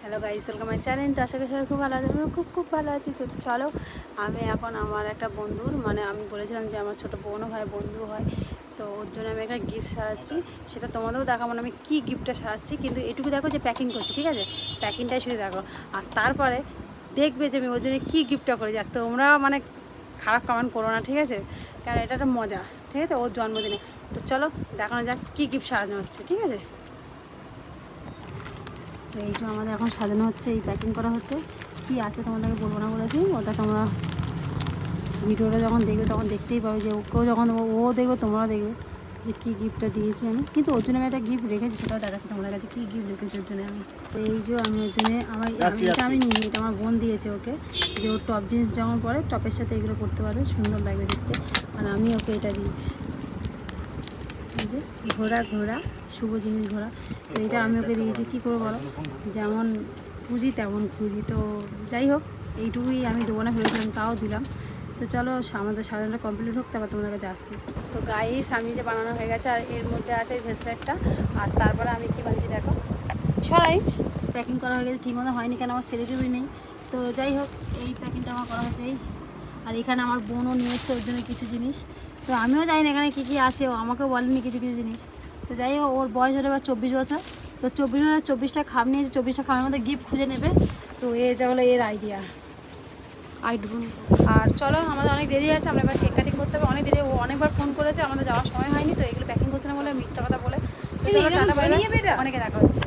Hello guys, welcome my channel. তো আশা করি সবাই খুব ভালো আছে। আমি খুব ভালো আছি। তো চলো, আমি এখন আমার একটা বন্ধুর আমি বলেছিলাম যে আমার ছোটো বোনও হয়, বন্ধু হয়, তো ওর জন্য আমি একটা গিফট সারাচ্ছি। সেটা তোমাদেরও দেখাবো না আমি কী গিফটটা সারাচ্ছি, কিন্তু এটুকু দেখো যে প্যাকিং করছি, ঠিক আছে? প্যাকিংটাই শুধু দেখো, আর তারপরে দেখবে যে আমি ওর জন্য কী গিফটটা করি। আর তোমরা খারাপ কমেন্ট করো না, ঠিক আছে? কারণ এটা একটা মজা, ঠিক আছে, ওর জন্মদিনে। তো চলো দেখানো যাক কী গিফট সাজানো হচ্ছে, ঠিক আছে? তো এইটা আমাদের এখন সাজানো হচ্ছে, এই প্যাকিং করা হচ্ছে। কি আছে তোমাদেরকে বলবো না বলেছি, ওটা তোমরা ভিডিওটা যখন দেখবে তখন দেখতেই পাবে, যে ওকেও যখন ও দেখবে তোমরাও দেখবে যে কী গিফটটা দিয়েছি আমি। কিন্তু ওর জন্য আমি একটা গিফট রেখেছি, সেটাও দেখাচ্ছি তোমাদের কাছে কী গিফট রেখেছি ওর জন্য আমি। তো এই যে আমি ওর জন্য এটা আমি নিই, এটা আমার বোন দিয়েছে ওকে, যে ওর টপ জিন্স যখন পরে টপের সাথে এগুলো করতে পারবে, সুন্দর লাগবে দেখতে। আর আমি ওকে এটা দিয়েছি, এই যে ঘোড়া শুভ জিনিস ঘোড়া। তো এটা আমি ওকে দিয়েছি, কী করবো বলো, যেমন খুঁজি তেমন খুঁজি। তো যাই হোক, এইটুকুই আমি দেবো না ভেবেছিলাম, তাও দিলাম। তো চলো আমাদের সাজানোটা কমপ্লিট হোক, তারপর তোমাদের কাছে আসছি। তো গাইস, আমি যে বানানো হয়ে গেছে, আর এর মধ্যে আছে এই ভেসলেটটা। আর তারপরে আমি কী বানিয়েছি দেখো, সরাই প্যাকিং করা হয়ে গেছে, ঠিকমতো হয়নি কেন আমার সেলিটিভি নেই। তো যাই হোক, এই প্যাকিংটা আমার করা হয়েছে। আর এখানে আমার বোনও নিয়ে এসছে ওর জন্য কিছু জিনিস। তো আমিও জানি না এখানে কী কী আছে, ও আমাকেও বলেনি কিছু কিছু জিনিস। তো যাই হোক, ওর বয়স হলে এবার 24 বছর। তো 24টা খাম নিয়েছে, 24টা খামের মধ্যে গিফট খুঁজে নেবে। তো এটা হলো এর আইডিয়া। আর চলো, আমাদের অনেক দেরি আছে, আমরা এবার কেক কাটিং করতে হবে। অনেক দেরি, ও অনেকবার ফোন করেছে, আমাদের যাওয়ার সময় হয়নি। তো এগুলো প্যাকিং করছে না বলে মিথ্যা কথা বলে। তো চলো, টাটা বাই বাই, অনেকে দেখা হচ্ছে।